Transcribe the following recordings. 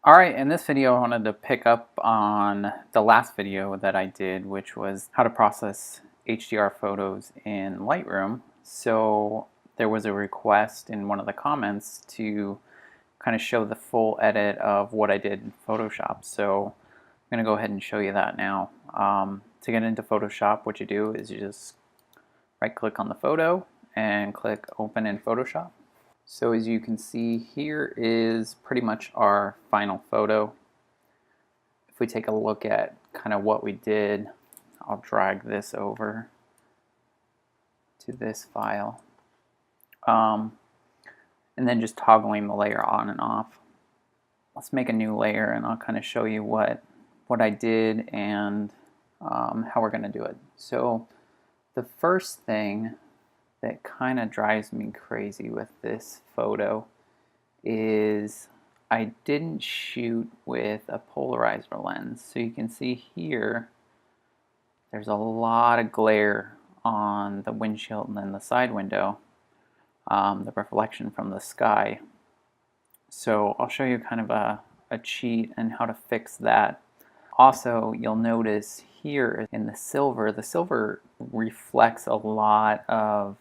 Alright, in this video I wanted to pick up on the last video that I did, which was how to process HDR photos in Lightroom. So there was a request in one of the comments to kind of show the full edit of what I did in Photoshop. So I'm going to go ahead and show you that now. To get into Photoshop, what you do is you just right click on the photo and click Open in Photoshop. So as you can see, here is pretty much our final photo. If we take a look at kind of what we did, I'll drag this over to this file. And then just toggling the layer on and off. Let's make a new layer and I'll kind of show you what I did and how we're going to do it. So the first thing that kind of drives me crazy with this photo is I didn't shoot with a polarizer lens. So you can see here there's a lot of glare on the windshield and then the side window, the reflection from the sky. So I'll show you kind of a cheat and how to fix that. Also, you'll notice here in the silver reflects a lot of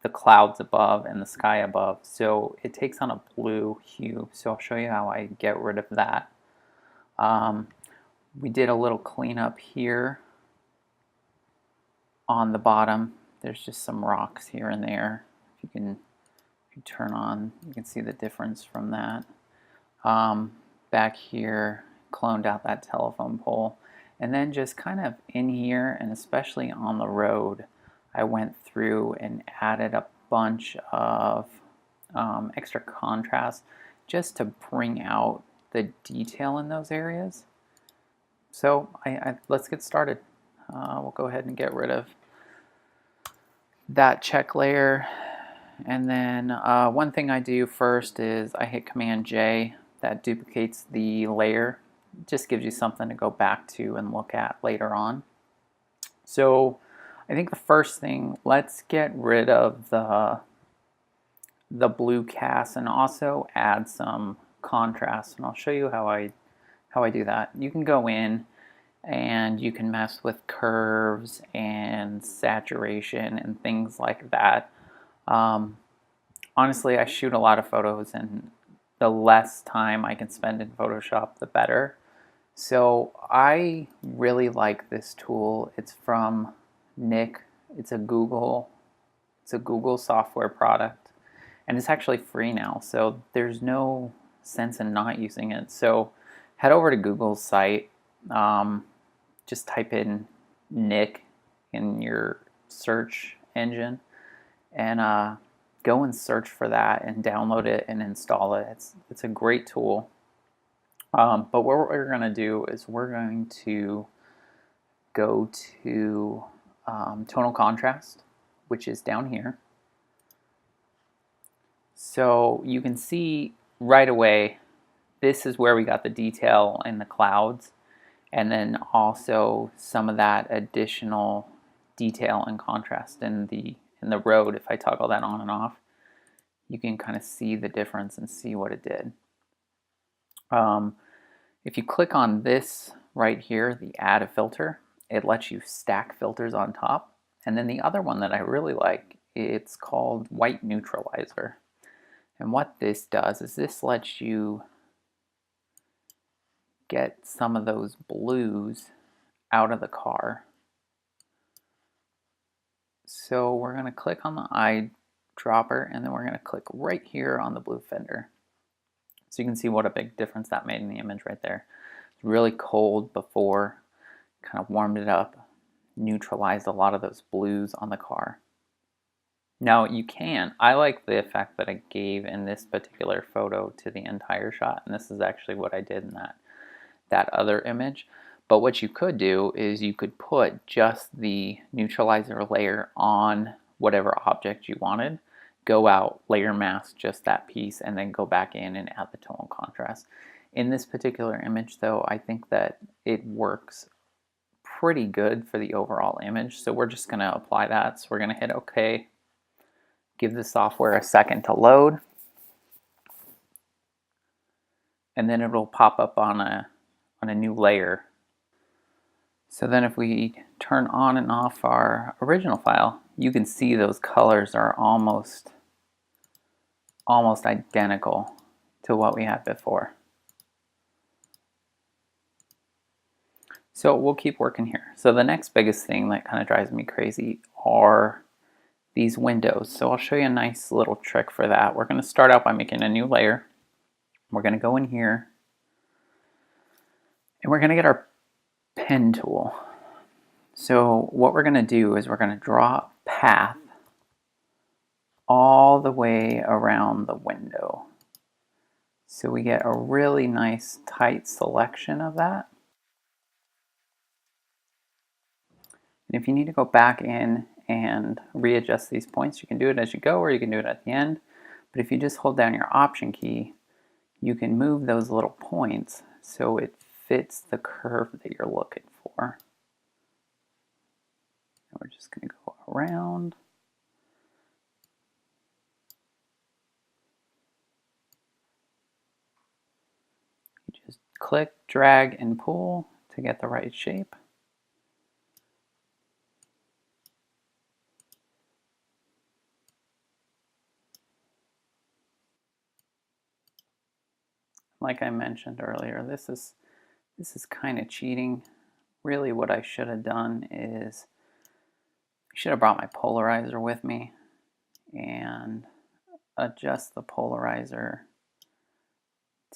the clouds above and the sky above, so it takes on a blue hue. So I'll show you how I get rid of that. We did a little cleanup here on the bottom. There's just some rocks here and there. If you turn on, you can see the difference from that. Back here, cloned out that telephone pole, and then just kind of in here, and especially on the road, I went through and added a bunch of extra contrast just to bring out the detail in those areas. So let's get started. We'll go ahead and get rid of that check layer, and then one thing I do first is I hit Command J. That duplicates the layer. It just gives you something to go back to and look at later on. So I think the first thing, let's get rid of the blue cast and also add some contrast, and I'll show you how I do that. You can go in and you can mess with curves and saturation and things like that. Honestly, I shoot a lot of photos, and the less time I can spend in Photoshop, the better. So I really like this tool. It's from Nick. It's a Google software product, and it's actually free now, so there's no sense in not using it. So head over to Google's site, just type in Nick in your search engine, and go and search for that and download it and install it. It's a great tool. But what we're going to do is we're going to go to tonal contrast, which is down here. So you can see right away, this is where we got the detail in the clouds, and then also some of that additional detail and contrast in the road. If I toggle that on and off, you can kind of see the difference and see what it did. If you click on this right here, the add a filter, it lets you stack filters on top. And then the other one that I really like, it's called white neutralizer. And what this does is this lets you get some of those blues out of the car. So we're going to click on the eyedropper, and then we're going to click right here on the blue fender. So you can see what a big difference that made in the image right there. It's really cold before, kind of warmed it up, neutralized a lot of those blues on the car. Now you can, I like the effect that I gave in this particular photo to the entire shot, and this is actually what I did in that other image. But what you could do is you could put just the neutralizer layer on whatever object you wanted, go out, layer mask just that piece, and then go back in and add the tonal contrast. In this particular image though, I think that it works pretty good for the overall image, so we're just going to apply that. So we're going to hit OK, give the software a second to load, and then it'll pop up on a new layer. So then if we turn on and off our original file, you can see those colors are almost identical to what we had before. So we'll keep working here. So the next biggest thing that kind of drives me crazy are these windows. So I'll show you a nice little trick for that. We're going to start out by making a new layer. We're going to go in here and we're going to get our pen tool. So what we're going to do is we're going to draw a path all the way around the window. So we get a really nice tight selection of that. And if you need to go back in and readjust these points, you can do it as you go or you can do it at the end. But if you just hold down your Option key, you can move those little points so it fits the curve that you're looking for. And we're just going to go around. You just click, drag, and pull to get the right shape. Like I mentioned earlier, this is kind of cheating. Really what I should have done is I should have brought my polarizer with me and adjust the polarizer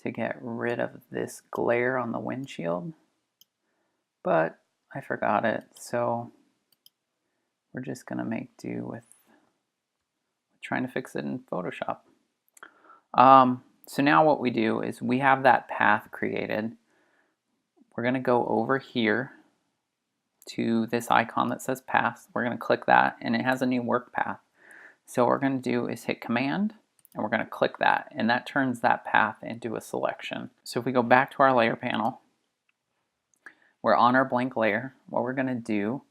to get rid of this glare on the windshield, but I forgot it, so we're just gonna make do with trying to fix it in Photoshop. So now what we do is we have that path created. We're going to go over here to this icon that says path. We're going to click that and it has a new work path. So what we're going to do is hit Command and we're going to click that, and that turns that path into a selection. So if we go back to our layer panel, we're on our blank layer. What we're going to do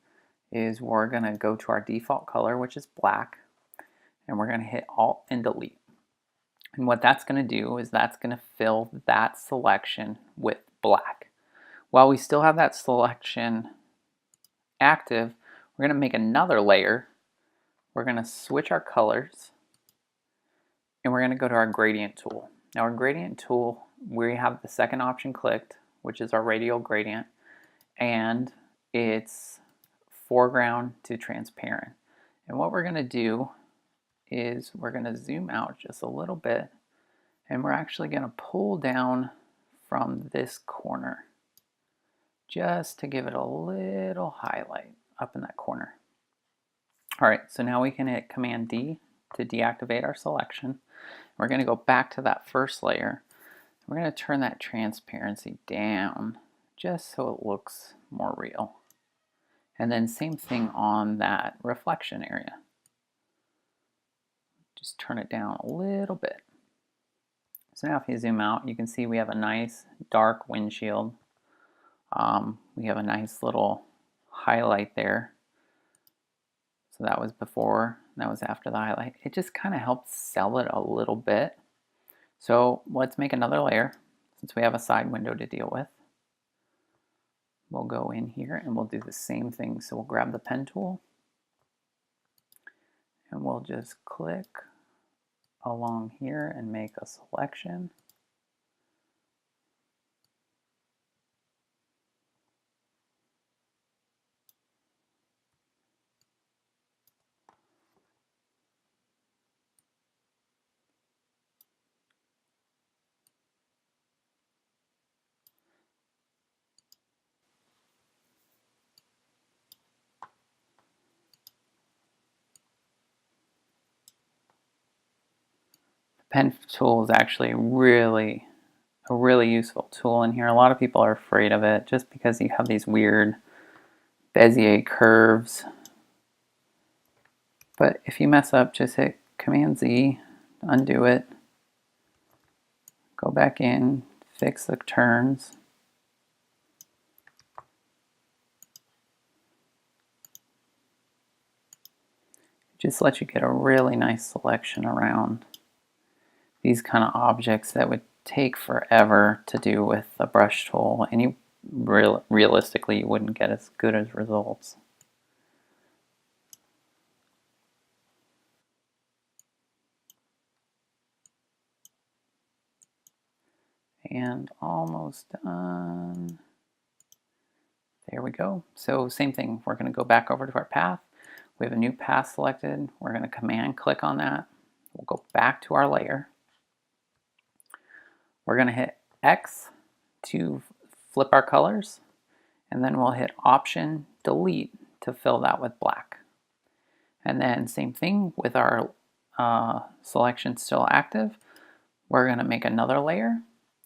is we're going to go to our default color, which is black, and we're going to hit Alt and Delete. And what that's going to do is that's going to fill that selection with black. While we still have that selection active, we're going to make another layer. We're going to switch our colors and we're going to go to our gradient tool. Now our gradient tool, we have the second option clicked, which is our radial gradient, and it's foreground to transparent. And what we're going to do is we're going to zoom out just a little bit and we're actually going to pull down from this corner just to give it a little highlight up in that corner. Alright, so now we can hit Command D to deactivate our selection. We're going to go back to that first layer. We're going to turn that transparency down just so it looks more real. And then same thing on that reflection area. Just turn it down a little bit. So now if you zoom out, you can see we have a nice dark windshield. We have a nice little highlight there. So that was before, that was after the highlight. It just kind of helps sell it a little bit. So let's make another layer since we have a side window to deal with. We'll go in here and we'll do the same thing. So we'll grab the pen tool and we'll just click along here and make a selection. Pen tool is actually a really useful tool in here. A lot of people are afraid of it just because you have these weird Bezier curves. But if you mess up, just hit Command Z, undo it, go back in, fix the turns. Just let you get a really nice selection around these kind of objects that would take forever to do with a brush tool, and realistically you wouldn't get as good as results. And almost done. There we go. So same thing, we're going to go back over to our path. We have a new path selected. We're going to command click on that. We'll go back to our layer. We're going to hit X to flip our colors, and then we'll hit Option Delete to fill that with black. And then same thing with our selection still active. We're going to make another layer,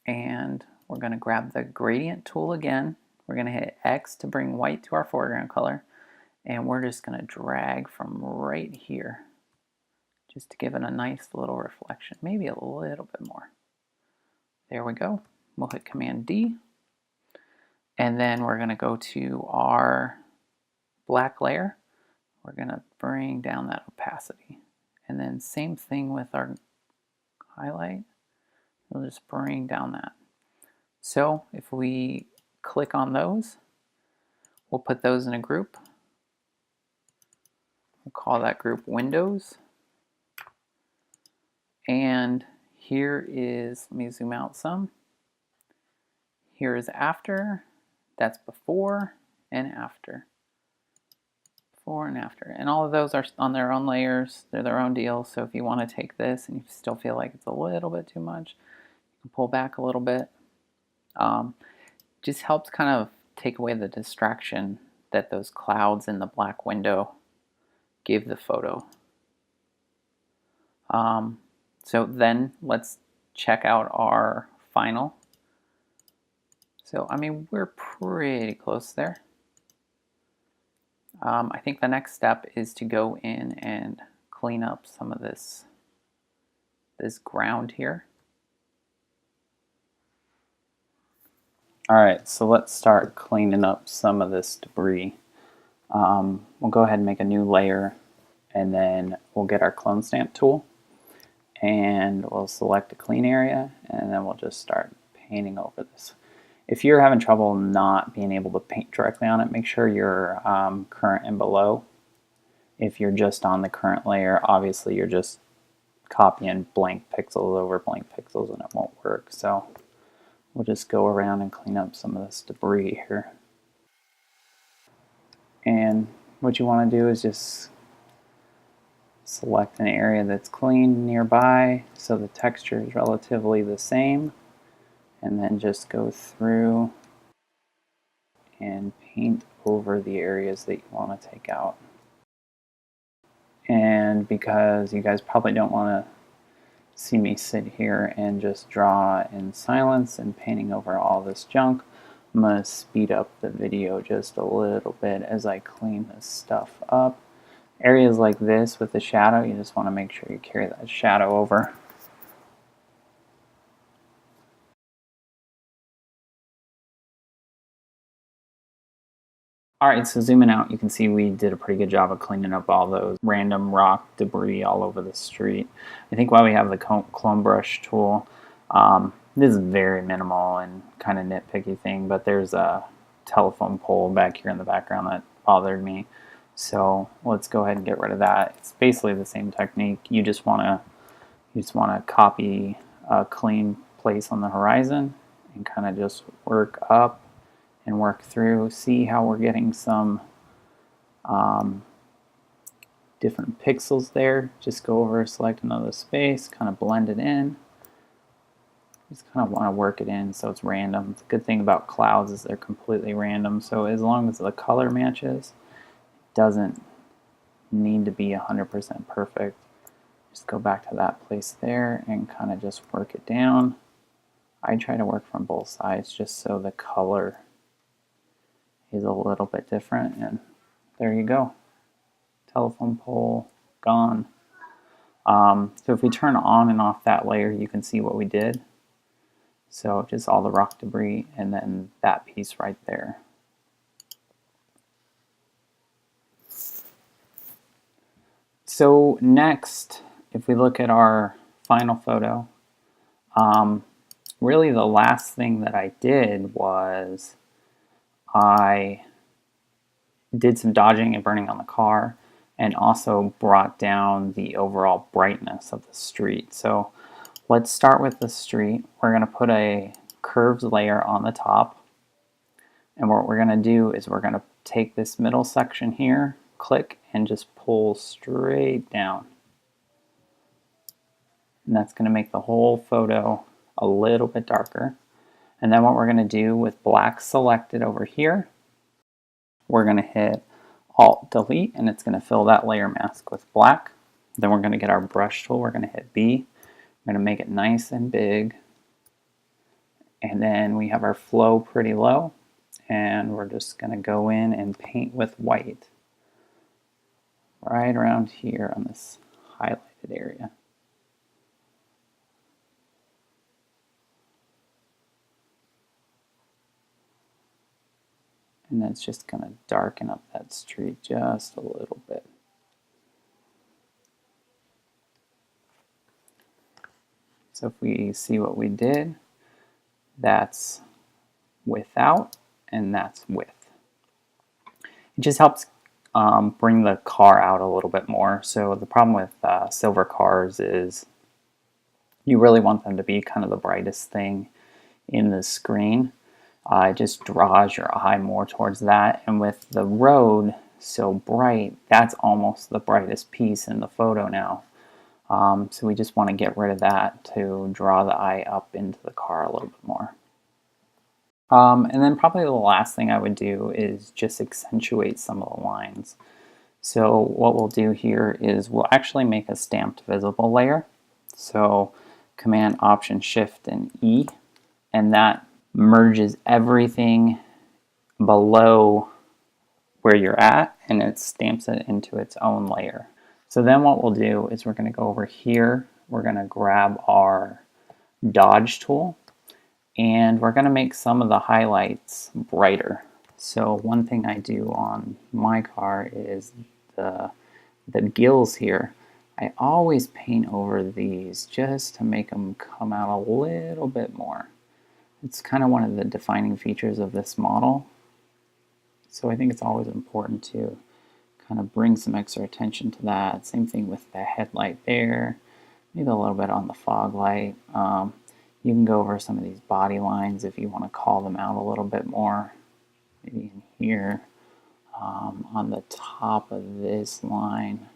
and we're going to grab the gradient tool again. We're going to hit X to bring white to our foreground color, and we're just going to drag from right here just to give it a nice little reflection, maybe a little bit more. There we go. We'll hit Command D, and then we're going to go to our black layer. We're going to bring down that opacity, and then same thing with our highlight. We'll just bring down that. So if we click on those, we'll put those in a group. We'll call that group Windows. And here is, let me zoom out some. Here is after, that's before and after. Before and after. And all of those are on their own layers, they're their own deal. So if you want to take this and you still feel like it's a little bit too much, you can pull back a little bit. Just helps kind of take away the distraction that those clouds in the black window give the photo. So then let's check out our final. So I mean, we're pretty close there. I think the next step is to go in and clean up some of this ground here. Alright, so let's start cleaning up some of this debris. We'll go ahead and make a new layer, and then we'll get our clone stamp tool, and we'll select a clean area, and then we'll just start painting over this. If you're having trouble not being able to paint directly on it, make sure you're current and below. If you're just on the current layer, obviously you're just copying blank pixels over blank pixels and it won't work. So we'll just go around and clean up some of this debris here. And what you want to do is just select an area that's clean nearby so the texture is relatively the same, and then just go through and paint over the areas that you want to take out. And because you guys probably don't want to see me sit here and just draw in silence and painting over all this junk, I'm going to speed up the video just a little bit as I clean this stuff up. Areas like this with the shadow, you just want to make sure you carry that shadow over. Alright, so zooming out, you can see we did a pretty good job of cleaning up all those random rock debris all over the street. I think while we have the clone brush tool, this is very minimal and kind of nitpicky thing, but there's a telephone pole back here in the background that bothered me. So let's go ahead and get rid of that. It's basically the same technique. You just want to copy a clean place on the horizon and kind of just work up and work through, see how we're getting some different pixels there. Just go over, select another space, kind of blend it in. Just kind of want to work it in so it's random. The good thing about clouds is they're completely random, so as long as the color matches, it doesn't need to be 100% perfect. Just go back to that place there and kind of just work it down. I try to work from both sides just so the color is a little bit different, and there you go. Telephone pole gone. So if we turn on and off that layer, you can see what we did. So just all the rock debris and then that piece right there. So next, if we look at our final photo, really the last thing that I did was I did some dodging and burning on the car, and also brought down the overall brightness of the street. So let's start with the street. We're going to put a curved layer on the top, and what we're going to do is we're going to take this middle section here, click, and just pull straight down. And that's going to make the whole photo a little bit darker. And then what we're going to do with black selected over here, we're going to hit Alt Delete, and it's going to fill that layer mask with black. Then we're going to get our brush tool, we're going to hit B. We're going to make it nice and big. And then we have our flow pretty low, and we're just going to go in and paint with white right around here on this highlighted area. And that's just going to darken up that street just a little bit. So if we see what we did, that's without and that's with. It just helps bring the car out a little bit more. So the problem with silver cars is you really want them to be kind of the brightest thing in the screen. It just draws your eye more towards that. And with the road so bright, that's almost the brightest piece in the photo now. So we just want to get rid of that to draw the eye up into the car a little bit more. And then probably the last thing I would do is just accentuate some of the lines. So what we'll do here is we'll actually make a stamped visible layer. So Command Option Shift and E, and that merges everything below where you're at, and it stamps it into its own layer. So then what we'll do is we're going to go over here, we're going to grab our dodge tool, and we're going to make some of the highlights brighter. So one thing I do on my car is the gills here. I always paint over these just to make them come out a little bit more. It's kind of one of the defining features of this model. So I think it's always important to kind of bring some extra attention to that. Same thing with the headlight there, maybe a little bit on the fog light. You can go over some of these body lines if you want to call them out a little bit more. Maybe in here, on the top of this line,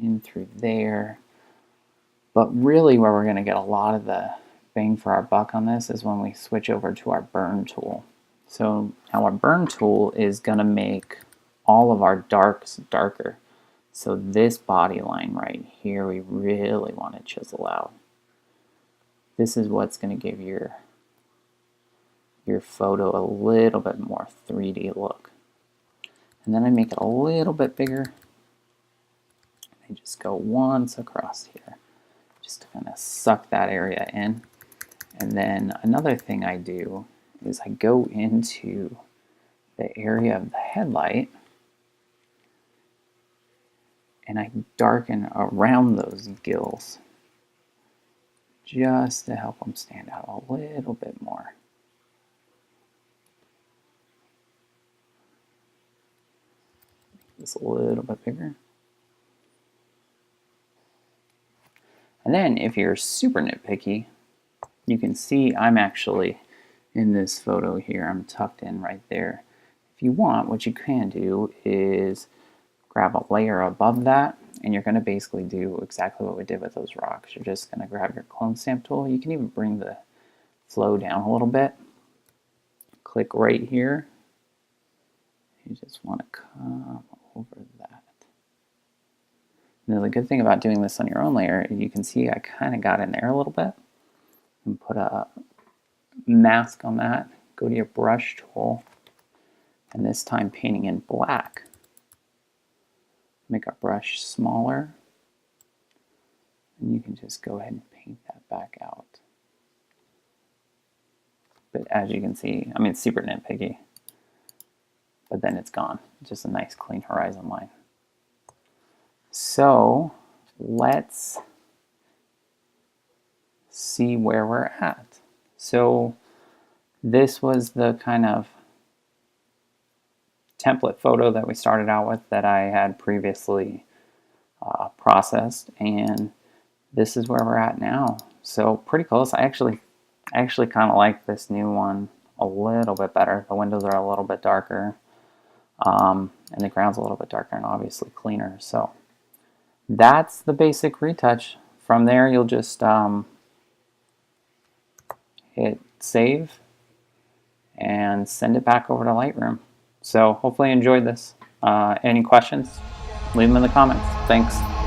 in through there. But really where we're going to get a lot of the bang for our buck on this is when we switch over to our burn tool. So now our burn tool is going to make all of our darks darker. So this body line right here, we really want to chisel out. This is what's going to give your photo a little bit more 3D look. And then I make it a little bit bigger. I just go once across here, just to kind of suck that area in. And then another thing I do is I go into the area of the headlight and I darken around those gills just to help them stand out a little bit more. Make this a little bit bigger. And then if you're super nitpicky, you can see I'm actually in this photo here. I'm tucked in right there. If you want, what you can do is grab a layer above that, and you're going to basically do exactly what we did with those rocks. You're just going to grab your clone stamp tool. You can even bring the flow down a little bit. Click right here. You just want to come over that. Now the good thing about doing this on your own layer, you can see I kind of got in there a little bit. And put a mask on that. Go to your brush tool, and this time painting in black. Make our brush smaller, and you can just go ahead and paint that back out. But as you can see, I mean, it's super nitpicky, but then it's gone. Just a nice clean horizon line. So let's see where we're at. So this was the kind of template photo that we started out with that I had previously processed, and this is where we're at now. So pretty close. I actually kind of like this new one a little bit better. The windows are a little bit darker, and the ground's a little bit darker and obviously cleaner. So that's the basic retouch. From there, you'll just hit save and send it back over to Lightroom. So hopefully you enjoyed this. Any questions? Leave them in the comments. Thanks.